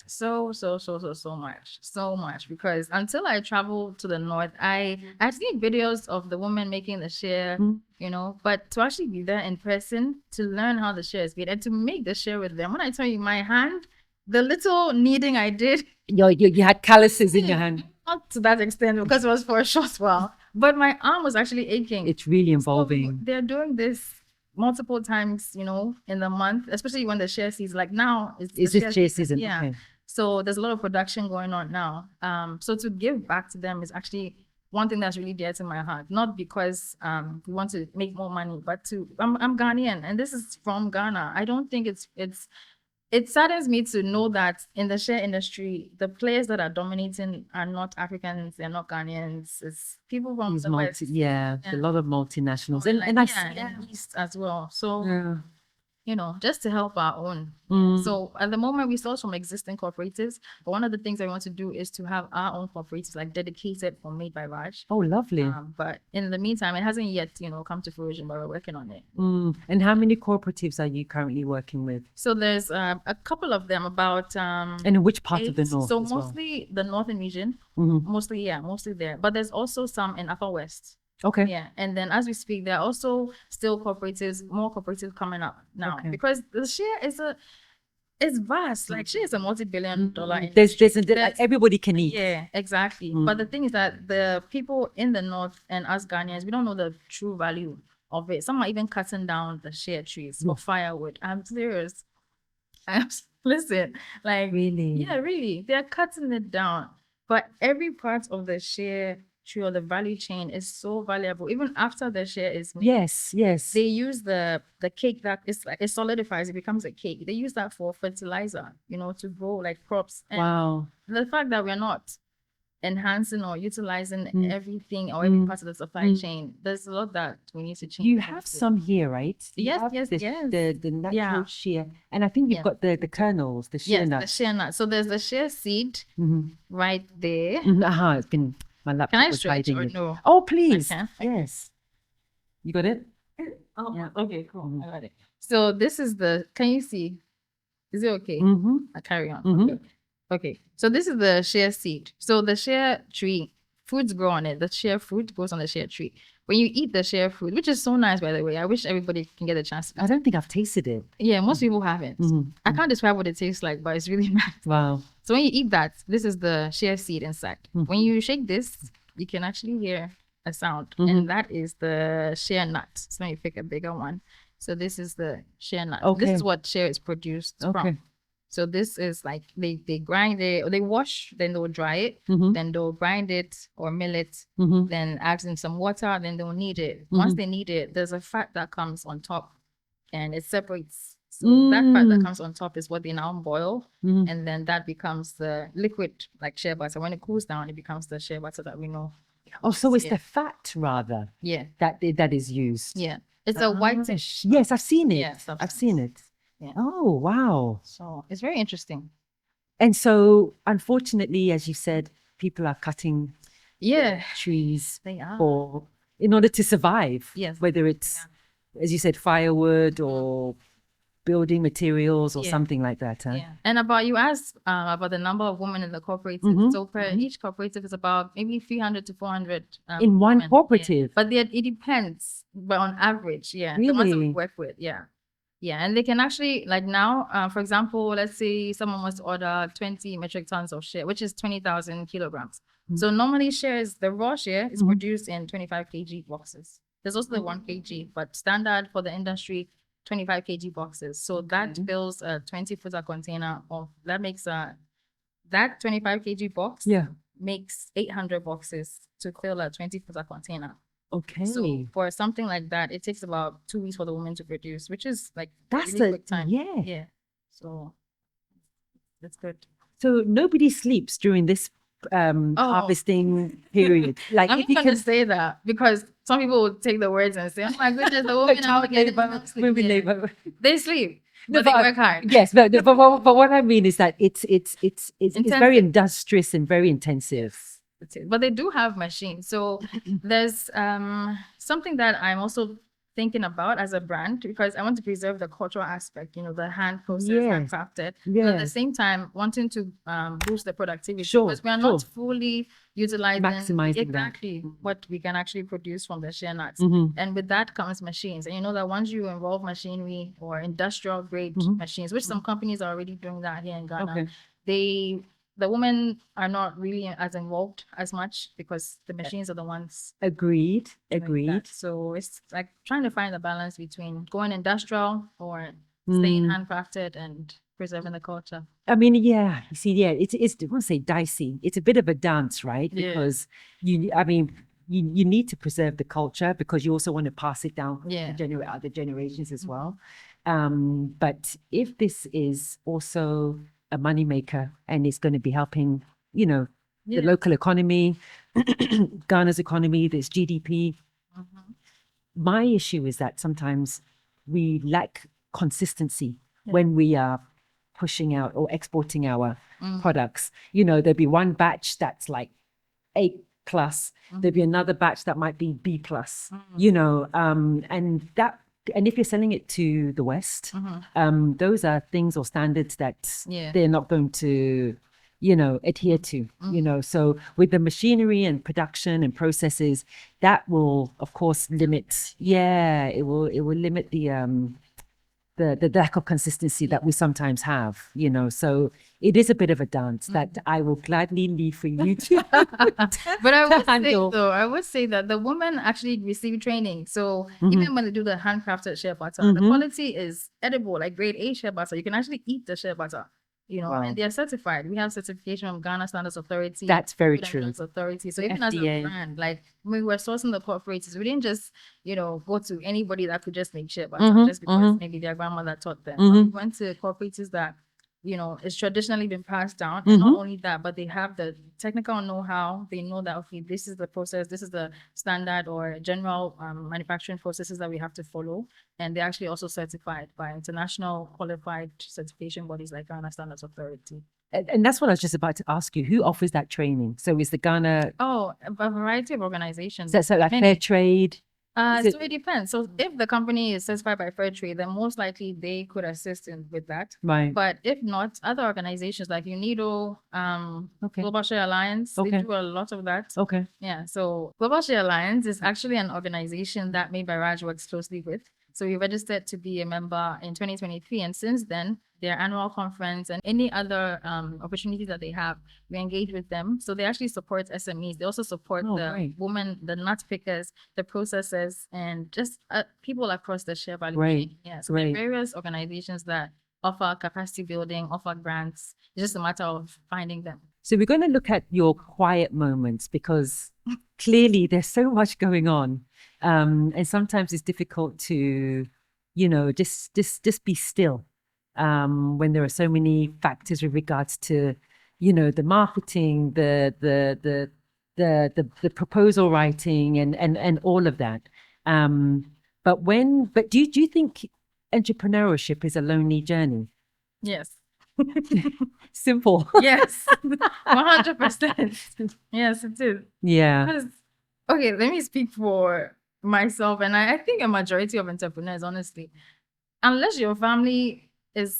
So much, because until I traveled to the north, I had seen videos of the women making the shea, but to actually be there in person to learn how the shea is made and to make the shea with them. When I tell you my hand, the little kneading I did, you had calluses in your hand. Not to that extent because it was for a short while, but my arm was actually aching. It's really involving. So they're doing this multiple times, in the month, especially when the shea season. Like now, is this shea season? Yeah. Okay. So there's a lot of production going on now. So to give back to them is actually one thing that's really dear to my heart. Not because we want to make more money, but I'm Ghanaian and this is from Ghana. I don't think it saddens me to know that in the shea industry, the players that are dominating are not Africans, they're not Ghanaians, it's people from the West. Yeah, a lot of multinationals. And I see East as well. So just to help our own. So at the moment, we source from existing cooperatives, but one of the things I want to do is to have our own cooperatives, like dedicated for Made by Raj. Oh, lovely. But in the meantime, it hasn't yet, come to fruition, but we're working on it. And how many cooperatives are you currently working with? So there's a couple of them, about and in which part 8. of the north? So mostly the northern region, mostly there. But there's also some in Upper West. Okay. Yeah, and then as we speak, there are also still more cooperatives coming up now, because the share is vast. Like share is a multi-billion-dollar industry. There's everybody can eat. Yeah, exactly. But the thing is that the people in the north and us Ghanaians, we don't know the true value of it. Some are even cutting down the share trees for firewood. I'm serious. Listen, like really, yeah, really, they're cutting it down. But every part of the share tree or the value chain is so valuable. Even after the share is made, yes, they use the cake that it solidifies, it becomes a cake. They use that for fertilizer, to grow like crops. And wow. The fact that we're not enhancing or utilizing everything or every part of the supply chain, there's a lot that we need to change. You have some here, right? Yes. The natural shea, and I think you've got the kernels, the shea nut. The shea nut. So there's the shea seed right there. It's been my laptop. Can I was stretch hiding or it. no? Oh, please. Okay. Yes. You got it? Oh, yeah. Okay, cool. I got it. So this is can you see? Is it okay? I carry on. Okay. So this is the shea seed. So the shea tree, fruits grow on it. The shea fruit goes on the shea tree. When you eat the shea fruit, which is so nice, by the way, I wish everybody can get a chance to. I don't think I've tasted it. Yeah, most people haven't. I can't describe what it tastes like, but it's really nice. Wow. So when you eat that, this is the shea seed inside. When you shake this, you can actually hear a sound, and that is the shea nut. So let me pick a bigger one. So this is the shea nut. Okay. This is what shea is produced from. So this is like they grind it, or they wash, then they'll dry it, then they'll grind it or mill it, then add in some water, then they'll knead it. Once they knead it, there's a fat that comes on top, and it separates. So that fat that comes on top is what they now boil, and then that becomes the liquid, like shea butter. When it cools down, it becomes the shea butter that we know. Oh, so it's the fat rather. Yeah. That is used. Yeah. It's a whitish. Yes, I've seen it. Yeah, I've seen it. Yeah. Oh, wow. So it's very interesting. And so, unfortunately, as you said, people are cutting trees they are. in order to survive. Yes. Whether it's, as you said, firewood or building materials or Yeah. something like that. Huh? Yeah. And you asked about the number of women in the cooperative. Mhm, So per each cooperative is about maybe 300 to 400 In one women. Yeah. cooperative. But it depends. But on average, yeah. The ones that we Really? work with, yeah. Yeah. And they can actually, like now, for example, let's say someone wants to order 20 metric tons of shea, which is 20,000 kilograms. So normally the raw shea is produced in 25 kg boxes. There's also the 1 kg, but standard for the industry, 25 kg boxes. So that fills a 20-footer container that makes that 25 kg box Yeah. makes 800 boxes to fill a 20-footer container. Okay. So for something like that, it takes about 2 weeks for the woman to produce, which is like That's really quick time. yeah. Yeah. So that's good. So nobody sleeps during this harvesting period. Like I'm if not you gonna can say that because some people will take the words and say, "Oh my goodness, the women are getting enough sleep." women Yeah. labor. They sleep, No, but they work hard. Yes, but what I mean is that it's very Intensive. industrious and very intensive. That's it. But they do have machines. So there's something that I'm also thinking about as a brand because I want to preserve the cultural aspect, the hand process, Yes. handcrafted. But at Yes. the same time, wanting to boost the productivity Sure, because we are sure. not fully utilizing Maximizing exactly what we can actually produce from the shea nuts. Mhm. And with that comes machines. And you know that once you involve machinery or industrial grade machines, which some companies are already doing that here in Ghana, Okay. the women are not really as involved as much because the machines are the ones Agreed. doing Agreed. that. So it's like trying to find the balance between going industrial or staying handcrafted and preserving the culture. I mean, yeah, you see, yeah, it's I won't say dicey. It's a bit of a dance, right? Yeah. Because you need to preserve the culture because you also want to pass it down to other generations as well. But if this is also a moneymaker and it's going to be helping, the local economy, Ghana's economy, there's GDP. My issue is that sometimes we lack consistency when we are pushing out or exporting our products. There'll be one batch that's like A+, there'll be another batch that might be B+, and if you're selling it to the West, those are things or standards that they're not going to adhere to, so with the machinery and production and processes, that will of course limit, it will limit the lack of consistency that we sometimes have, so it is a bit of a dance that I will gladly leave for you to but handle. I would say that the women actually receive training. So even when they do the handcrafted shea butter, the quality is edible, like grade A shea butter. You can actually eat the shea butter. Wow. And they are certified. We have certification from Ghana Standards Authority. That's very Food and true. Drugs Authority. So even as a FDA. brand, like when we were sourcing the cooperatives, we didn't just, go to anybody that could just make shea butter just because maybe their grandmother taught them. But we went to cooperatives that, it's traditionally been passed down. And not only that, but they have the technical know-how. They know that, okay, this is the process, this is the standard or general manufacturing processes that we have to follow. And they're actually also certified by international qualified certification bodies like Ghana Standards Authority. And that's what I was just about to ask you. Who offers that training? So is the Ghana... Oh, a variety of organizations. So like fair trade? So it depends. So if the company is certified by fair trade, then most likely they could assist with that. Right. But if not, other organizations like UNIDO, Global Shea Alliance, they do a lot of that. Okay. Yeah. So Global Shea Alliance is actually an organization that May Barrage works closely with. So we registered to be a member in 2023. And since then, their annual conference and any other opportunities that they have, we engage with them. So they actually support SMEs. They also support women, the nut pickers, the processors, and just people across the shea value chain. Yeah. So there are various organizations that offer capacity building, offer grants. It's just a matter of finding them. So we're going to look at your quiet moments because clearly there's so much going on. And sometimes it's difficult to, just be still when there are so many factors with regards to, the marketing, the proposal writing and all of that. But do you think entrepreneurship is a lonely journey? Yes. Simple. Yes. 100%. Yes, it is. Yeah. Because, okay, let me speak for myself, and I think a majority of entrepreneurs, honestly, unless your family is,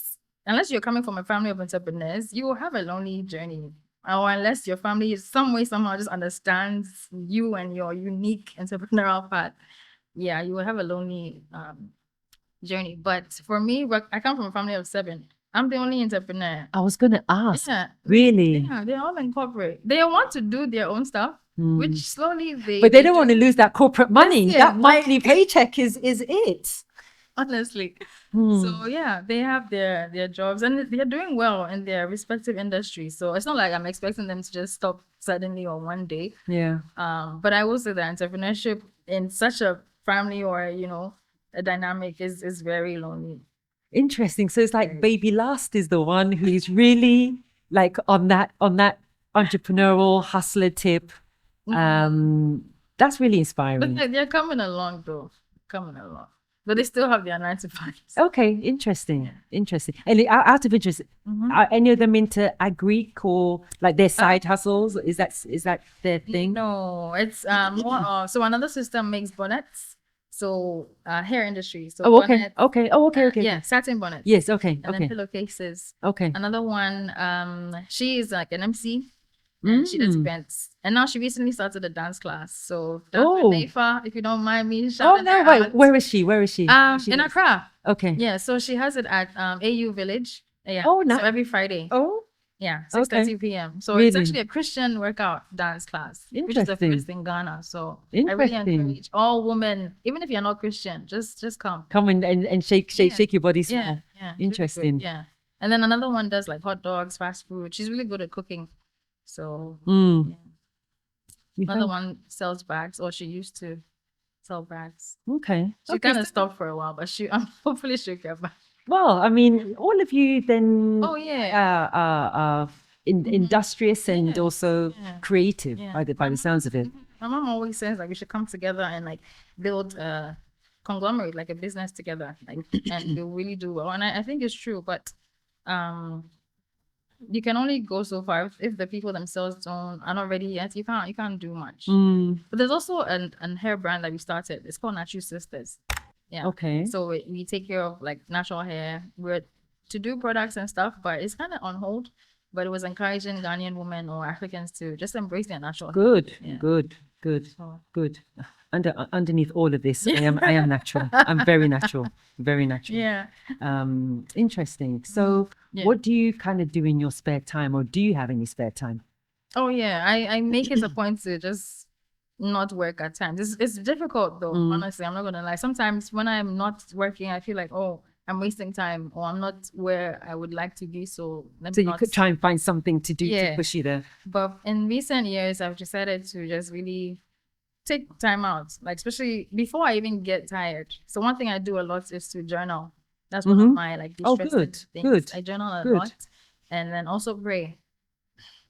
unless you're coming from a family of entrepreneurs, you will have a lonely journey. Or unless your family is some way, somehow just understands you and your unique entrepreneurial path, yeah, you will have a lonely journey. But for me, I come from a family of 7. I'm the only entrepreneur. I was going to ask, Yeah, really? yeah, they're all in corporate. They want to do their own stuff, which slowly But they don't do. want to lose that corporate money. Listen, That like- monthly paycheck is it. honestly. So yeah, they have their jobs and they're doing well in their respective industries. So it's not like I'm expecting them to just stop suddenly or one day. Yeah. But I will say that entrepreneurship in such a family or a dynamic is very lonely. Interesting. So it's like baby last is the one who's really like on that entrepreneurial hustler tip. That's really inspiring. But they're coming along though. Coming along. But they still have their 9 to 5s. Okay, interesting. Interesting. And out of interest, are any of them into agric or like their side hustles? Is that their thing? No, it's more so another sister makes bonnets. So hair industry. So Oh, okay. bonnets, Okay. Oh, okay. yeah, satin bonnets. Yes. Okay. And then Okay. pillowcases. Okay. Another one, she is like an MC and she does events. And now she recently started a dance class. So that's Nefa, if you don't mind me Oh shouting no! her Wait, out. where is she? Where is she? In Accra. Okay. Yeah, so she has it at AU Village. Yeah. Oh, nice. So every Friday. Oh, Yeah, 6:30 p.m. So Really? it's actually a Christian workout dance class, which is the Interesting. first in Ghana. So I really Interesting. encourage all women, even if you're not Christian, just come. come and shake your body small. Yeah, yeah. it's really good, Interesting. Yeah. And then another one does like hot dogs, fast food. She's really good at cooking. So Mm. yeah. You Another have- one sells bags, or she used to sell bags. Okay. She Okay, kind of so- stopped for a while, but she hopefully she'll get back. Well, I mean, all of you then Oh yeah. are industrious and Yeah. also Yeah. creative Yeah. by the sounds of it. My mom always says like we should come together and like build a conglomerate, like a business together, like and we'll really do well. And I think it's true, but you can only go so far if the people themselves are not ready yet. You can't do much. Mm. But there's also an hair brand that we started. It's called Natural Sisters. Yeah. Okay. So we take care of like natural hair. We're to do products and stuff, but it's kind of on hold. But it was encouraging Ghanaian women or Africans to just embrace their natural hair. Good, Yeah. good. So, Good. Underneath all of this, I am natural. I'm very natural. Very natural. yeah. Interesting. So Yeah. what do you kind of do in your spare time, or do you have any spare time? Oh yeah. I make it a point to just not work at times. It's difficult though, honestly. I'm not gonna lie. Sometimes when I'm not working, I feel like, oh, I'm wasting time or I'm not where I would like to be. So let So me you not. could try and find something to do to Yeah. push you there. But in recent years, I've decided to just really take time out, like especially before I even get tired. So one thing I do a lot is to journal. That's one of my like Oh, distressing good, things. good, I journal a good. lot, and then also pray.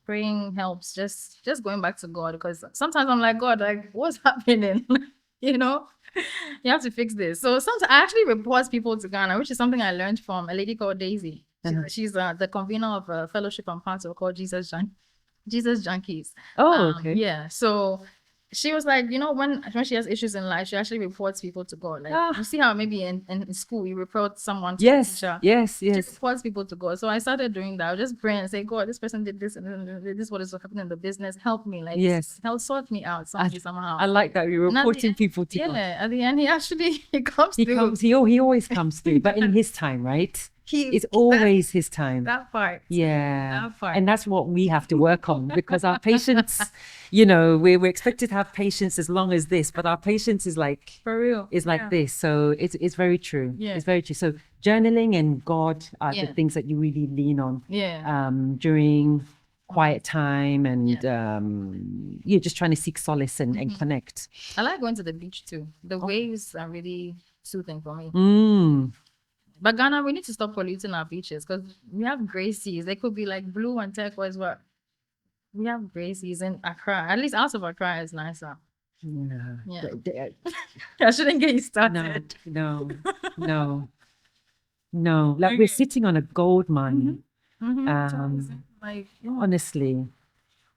Praying helps. Just going back to God, because sometimes I'm like, God, like what's happening? you know, you have to fix this. So sometimes I actually report people to Ghana, which is something I learned from a lady called Daisy. She's the convener of a fellowship I'm part of called Jesus Junkies. Oh, okay. Yeah. So she was like, when she has issues in life, she actually reports people to God. Like you see how maybe in school you report someone to the Yes, teacher. yes, She yes. reports people to God. So I started doing that. I would just pray and say, God, this person did this and this is what is happening in the business. Help me. Like Yes. help sort me out somehow. I like that you're And at the reporting end- people to yeah, God. at the end he actually he comes He through. comes. He always comes through, but in his time, right? It's always his time. that part. Yeah, That part. and that's what we have to work on, because our patience, we're expected to have patience as long as this, but our patience is like For real. like Yeah. this. So it's very true. Yeah. It's very true. So journaling and God are the Yeah. things that you really lean on Yeah. during quiet time, and you're just trying to seek solace and Mm-hmm. connect. I like going to the beach too. The waves are really soothing for me. Mm. But Ghana, we need to stop polluting our beaches because we have gray seas. They could be like blue and turquoise, but we have gray seas in Accra. At least out of Accra is nicer. Yeah. Yeah. D- I shouldn't get you No, started. no. Like we're sitting on a gold mine. Mhm. Like, yeah. Honestly.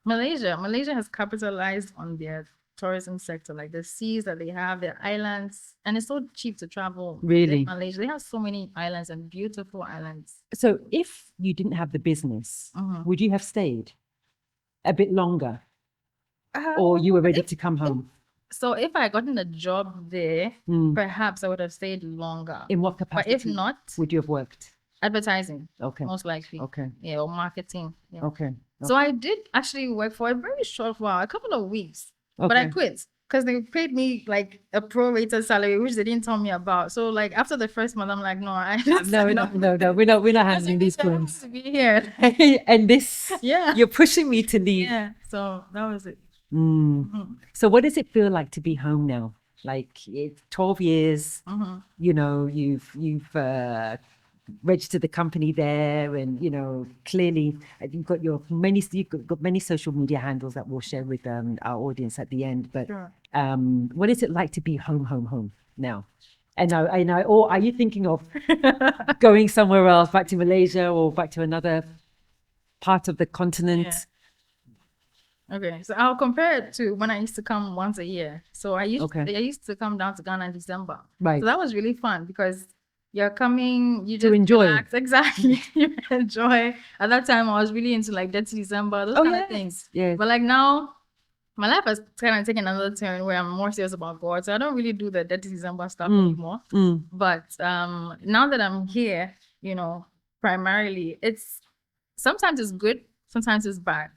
Malaysia has capitalized on their tourism sector, like the seas that they have, the islands, and it's so cheap to travel. Really? In Malaysia, they have so many islands and beautiful islands. So if you didn't have the business, would you have stayed a bit longer, or you were ready to come home? So if I gotten a job there, perhaps I would have stayed longer. In what capacity? But if not, would you have worked? Advertising. Okay. Most likely. Okay. Yeah, or marketing. Yeah. Okay. So I did actually work for a very short while, a couple of weeks, but I quit because they paid me like a prorated salary, which they didn't tell me about. So like after the first month, I'm like, no, no, we're not handling these ones. To be here. And this, you're pushing me to leave. Yeah. So that was it. So what does it feel like to be home now? Like it's 12 years, you know, you've registered the company there, and you know, clearly you've got many social media handles that we'll share with our audience at the end. But what is it like to be home now? And or are you thinking of going somewhere else, back to Malaysia or back to another part of the continent? Okay, so I'll compare it to when I used to come once a year. So I used to come down to Ghana in December. Right. So that was really fun because you're coming, you just enjoy. Relax. Exactly. You enjoy. At that time, I was really into like Dirty December, those kind of things. Yeah. But like now, my life has kind of taken another turn where I'm more serious about God. So I don't really do the Dirty December stuff anymore. But now that I'm here, you know, primarily, sometimes it's good, sometimes it's bad.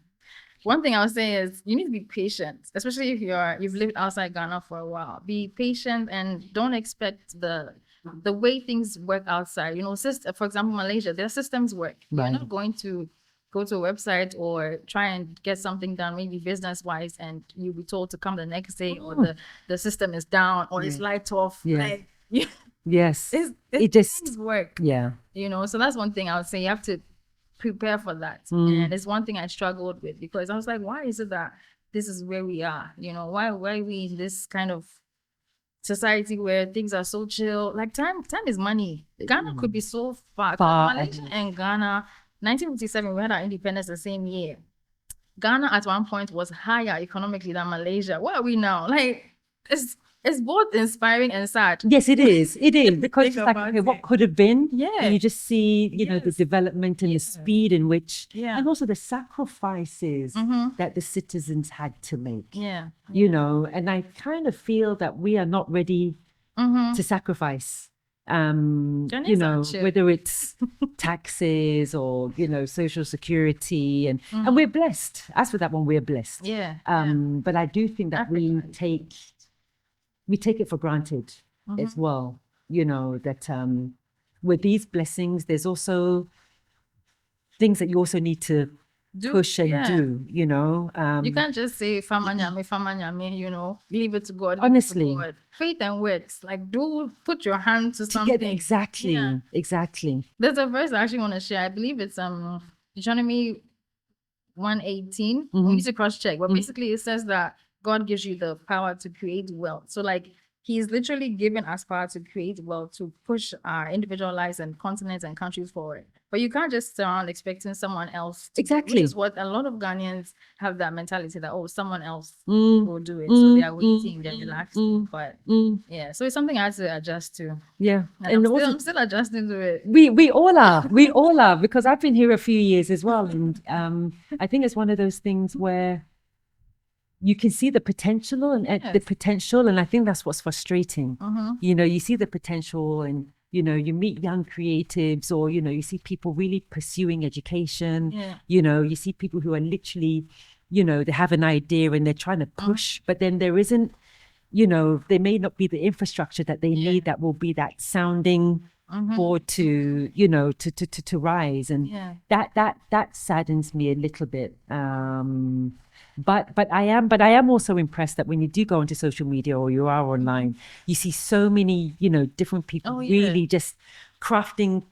One thing I would say is you need to be patient, especially if you've lived outside Ghana for a while. Be patient and don't expect the way things work outside. You know, for example, Malaysia, their systems work. Right. You're not going to go to a website or try and get something done, maybe business-wise, and you'll be told to come the next day, or the system is down, or it's light off. Yeah. Like, yes. It just work. Yeah. You know, so that's one thing I would say. You have to prepare for that. And it's one thing I struggled with, because I was like, why is it that this is where we are? You know, why are we in this kind of society where things are so chill? Like time is money. Ghana could be so far. Malaysia and Ghana, 1957, we had our independence the same year. Ghana at one point was higher economically than Malaysia. Where are we now? Like, it's both inspiring and sad. Yes, it is. It is, because it's like, okay, what could have been? Yeah. And you just see, you know, the development and the speed in which, and also the sacrifices that the citizens had to make. Yeah. You know, and I kind of feel that we are not ready to sacrifice. You know, whether it's taxes or, you know, social security, and we're blessed. As for that one, we're blessed. Yeah. But I do think that we take it for granted as well, you know, that with these blessings, there's also things that you also need to push and do, you know. You can't just say, fama nyame, you know, leave it to God. Honestly. To God. Faith and works, like put your hand to something. Exactly. There's a verse I actually want to share. I believe it's Deuteronomy 1:18. We need to cross check, but basically it says that God gives you the power to create wealth. So like he's literally given us power to create wealth, to push our individual lives and continents and countries forward. But you can't just sit around expecting someone else to, which is what a lot of Ghanaians have, that mentality that, oh, someone else will do it. So they are waiting, they're relaxing. But yeah, so it's something I had to adjust to. Yeah. And I'm still adjusting to it. We all are. We all are, because I've been here a few years as well. And I think it's one of those things where you can see the potential and I think that's what's frustrating. You know, you see the potential, and you know, you meet young creatives, or you know, you see people really pursuing education. You know, you see people who are literally, you know, they have an idea and they're trying to push, but then there isn't, you know, there may not be the infrastructure that they need that will be that sounding board to, you know, to rise, and that saddens me a little bit. But I am also impressed that when you do go onto social media or you are online, you see so many, you know, different people really just crafting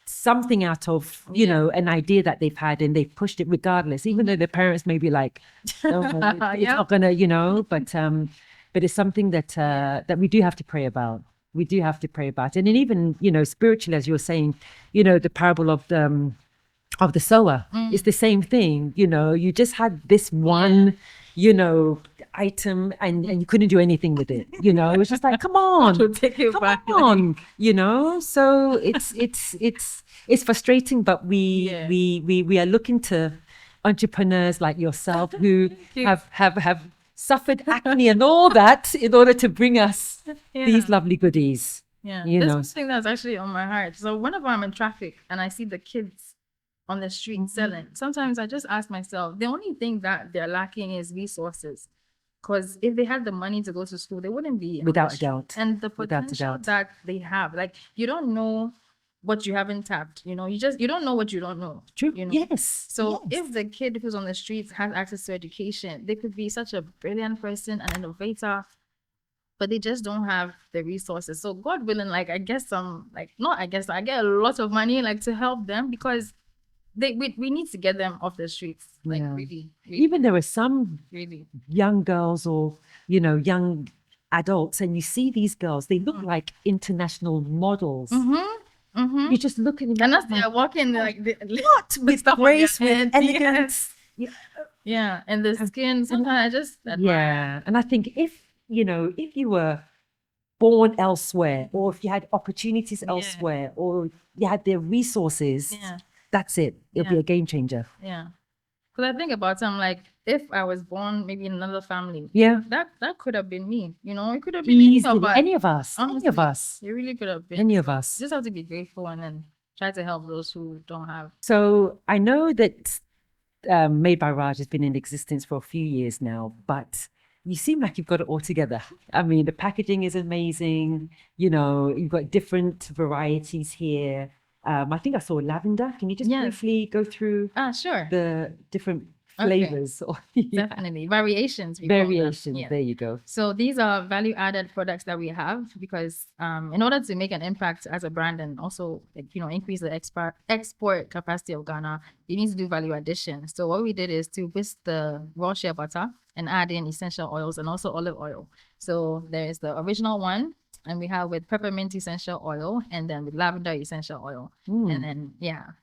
something out of, you know, an idea that they've had, and they've pushed it regardless, even though their parents may be like, oh, it's not gonna, you know, but it's something that that we do have to pray about. We do have to pray about. And then even, you know, spiritually, as you were saying, you know, the parable of the sower is the same thing. You know, you just had this one, you know, item and you couldn't do anything with it. You know, it was just like, come on, To take it come back. on, you know. So it's frustrating, but Yeah. we are looking to entrepreneurs like yourself who you. have suffered acne and all that in order to bring us these Yeah. lovely goodies. Yeah. You There's know. one thing that's actually on my heart. So whenever I'm in traffic and I see the kids on the street selling, sometimes I just ask myself, the only thing that they're lacking is resources. Because if they had the money to go to school, they wouldn't be on the Without a street. doubt. And the Without a potential doubt. that they have, like you don't know what you haven't tapped. You know, you don't know what you don't know. True. You know. Yes. So yes. if the kid who's on the streets has access to education, they could be such a brilliant person, an innovator, but they just don't have the resources. So God willing, like I guess some, like not I guess I get a lot of money like to help them because we need to get them off the streets. Like Yeah. really. Even there are some really young girls or young adults, and you see these girls, they look like international models. You just look at them, and that's like, they're walking like what with stuff on their grace, with head. elegance. Yeah, and the skin. Sometimes I just admire. Yeah, and I think if you were born elsewhere, or if you had opportunities elsewhere, or you had the resources, that's it. It'll be a game changer. Yeah. Because I think about it, I'm like, if I was born maybe in another family, that could have been me. You know, it could have been any of us. Honestly, any of us. It really could have been. Any of us. You just have to be grateful and then try to help those who don't have. So I know that Made by Raj has been in existence for a few years now, but you seem like you've got it all together. I mean, the packaging is amazing. You know, you've got different varieties here. I think I saw lavender. Can you just briefly go through sure. the different flavors? Definitely. Variations. Variations. There you go. So these are value-added products that we have because in order to make an impact as a brand and also increase the export capacity of Ghana, you need to do value addition. So what we did is to whisk the raw shea butter and add in essential oils and also olive oil. So there is the original one, and we have with peppermint essential oil and then with lavender essential oil. And then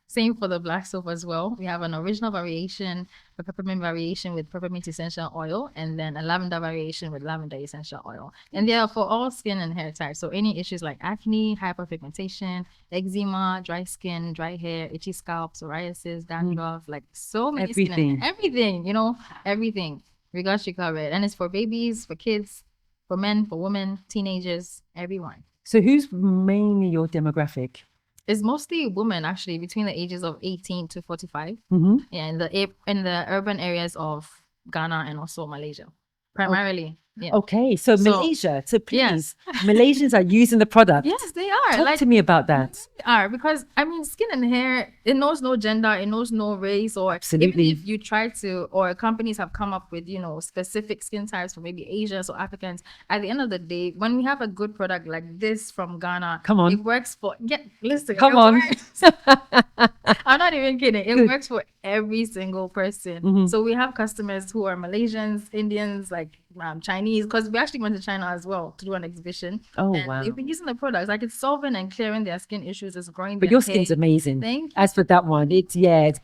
same for the black soap as well. We have an original variation, a peppermint variation with peppermint essential oil, and then a lavender variation with lavender essential oil. And they are for all skin and hair types. So any issues like acne, hyperpigmentation, eczema, dry skin, dry hair, itchy scalp, psoriasis, dandruff, like so many everything, everything. We got you covered. And it's for babies, for kids, for men, for women, teenagers, everyone. So who's mainly your demographic? It's mostly women, actually, between the ages of 18 to 45. Yeah, in the urban areas of Ghana and also Malaysia, primarily. Yeah. Okay, so Malaysia. So please, Malaysians are using the product. Yes, they are. Talk to me about that. They are, because I mean, skin and hair, it knows no gender, it knows no race, or absolutely. Even if you try to, or companies have come up with specific skin types for maybe Asians or Africans. At the end of the day, when we have a good product like this from Ghana, come on, it works for. Listen, come on. I'm not even kidding. It works for every single person. So we have customers who are Malaysians, Indians, like Chinese, because we actually went to China as well to do an exhibition. Oh, and wow. They've been using the products. Like, it's solving and clearing their skin issues. It's growing but your skin's amazing. Thank you. As for that one, it's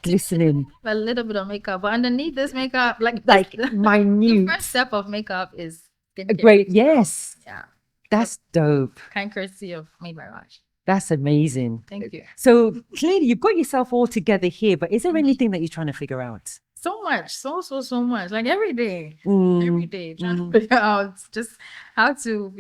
glistening. A little bit of makeup, but underneath this makeup, like minute. The first step of makeup is skincare. Great, yes. Yeah. That's dope. Kind courtesy of Made by Raj. That's amazing. Thank you. So clearly you've got yourself all together here, but is there anything that you're trying to figure out? So much, so much. Like every day, trying to figure out just how to,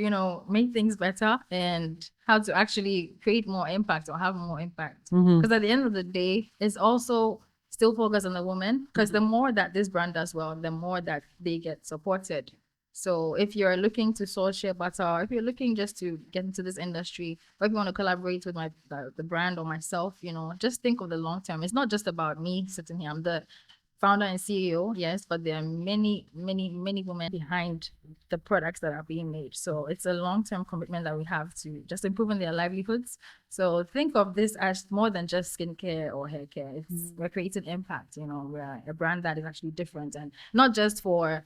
make things better and how to actually create more impact or have more impact. Because at the end of the day, it's also still focused on the woman. Because the more that this brand does well, the more that they get supported. So if you're looking to source Shea Butter, or if you're looking just to get into this industry, or if you want to collaborate with the brand or myself, just think of the long term. It's not just about me sitting here. I'm the founder and CEO, yes, but there are many, many, many women behind the products that are being made. So it's a long-term commitment that we have to just improving their livelihoods. So think of this as more than just skincare or hair care. We're creating impact. We're a brand that is actually different and not just for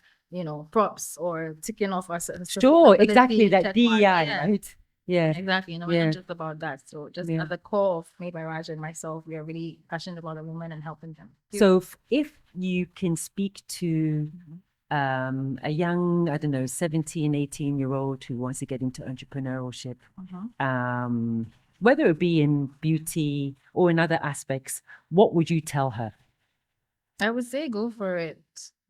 props or ticking off us. Sure, exactly, that DEI, right? Yeah, exactly. We're not just about that. So just at the core of Made by Raj and myself, we are really passionate about the women and helping them. So if you can speak to a young, I don't know, 17, 18-year-old who wants to get into entrepreneurship, whether it be in beauty or in other aspects, what would you tell her? I would say go for it.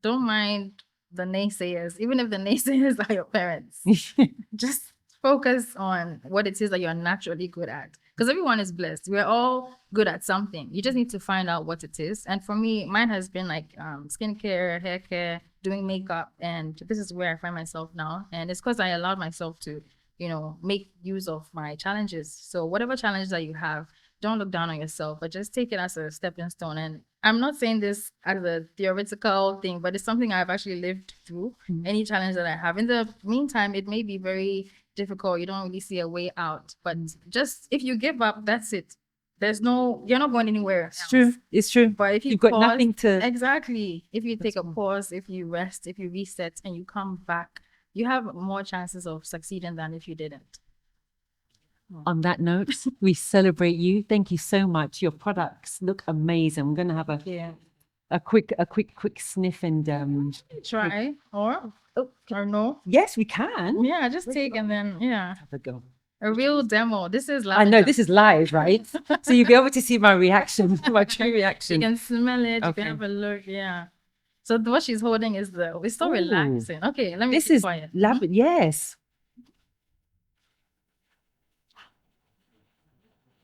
Don't mind the naysayers, even if the naysayers are your parents. Just focus on what it is that you're naturally good at. Because everyone is blessed. We're all good at something. You just need to find out what it is. And for me, mine has been like skincare, hair care, doing makeup. And this is where I find myself now. And it's because I allowed myself to, make use of my challenges. So whatever challenge that you have, don't look down on yourself, but just take it as a stepping stone. And I'm not saying this as a theoretical thing, but it's something I've actually lived through. Any challenge that I have. In the meantime, it may be very difficult. You don't really see a way out. But just if you give up, that's it. You're not going anywhere. It's true. But if you've got nothing to. Exactly. If you take a pause, if you rest, if you reset and you come back, you have more chances of succeeding than if you didn't. On that note, we celebrate you. Thank you so much. Your products look amazing. I'm going to have a quick sniff and try or no. Yes, we can. Yeah, just take and then have a go. A real demo. This is live. I know this is live, right? So you'll be able to see my reaction, my true reaction. You can smell it. Okay. You can have a look. Yeah. So what she's holding is it's so relaxing. Okay, let me. This is quiet. Yes.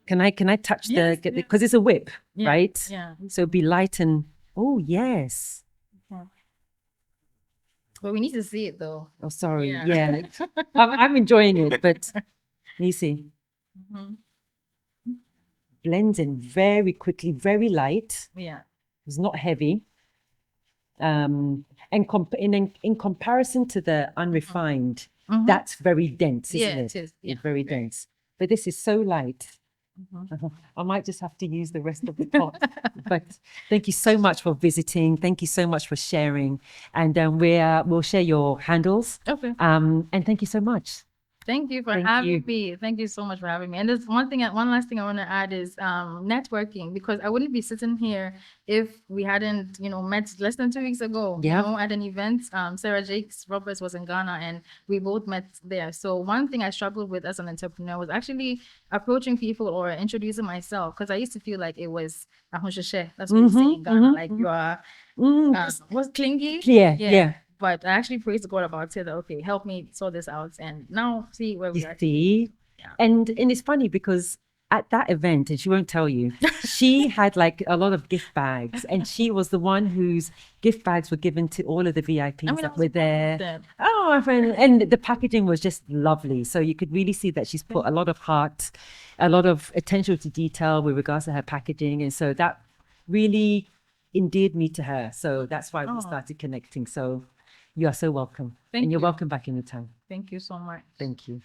Can I touch because it's a whip, right? Yeah. So be light and yes. Okay. But we need to see it though. Oh, sorry. Yeah. I'm enjoying it, but you see. Blends in very quickly, very light. Yeah. It's not heavy. And in comparison to the unrefined, that's very dense, isn't it? It is. It's very dense. But this is so light. I might just have to use the rest of the pot. But thank you so much for visiting. Thank you so much for sharing. And we'll share your handles. Okay. And thank you so much. Thank you for having me. Thank you so much for having me. And there's one last thing I want to add is networking, because I wouldn't be sitting here if we hadn't, met less than 2 weeks ago. At an event. Sarah Jakes Roberts was in Ghana and we both met there. So one thing I struggled with as an entrepreneur was actually approaching people or introducing myself, because I used to feel like it was ahunsheshe. That's what you say in Ghana. Like you are what's clingy? Yeah. But I actually praised God about it. Okay, help me sort this out. And now see where we are. See? Yeah. And it's funny because at that event, and she won't tell you, she had like a lot of gift bags, and she was the one whose gift bags were given to all of the VIPs that were there. Oh, my friend. And the packaging was just lovely. So you could really see that she's put a lot of heart, a lot of attention to detail with regards to her packaging. And so that really endeared me to her. So that's why we started connecting. So you are so welcome. Thank you. And you're welcome back in the town. Thank you so much. Thank you.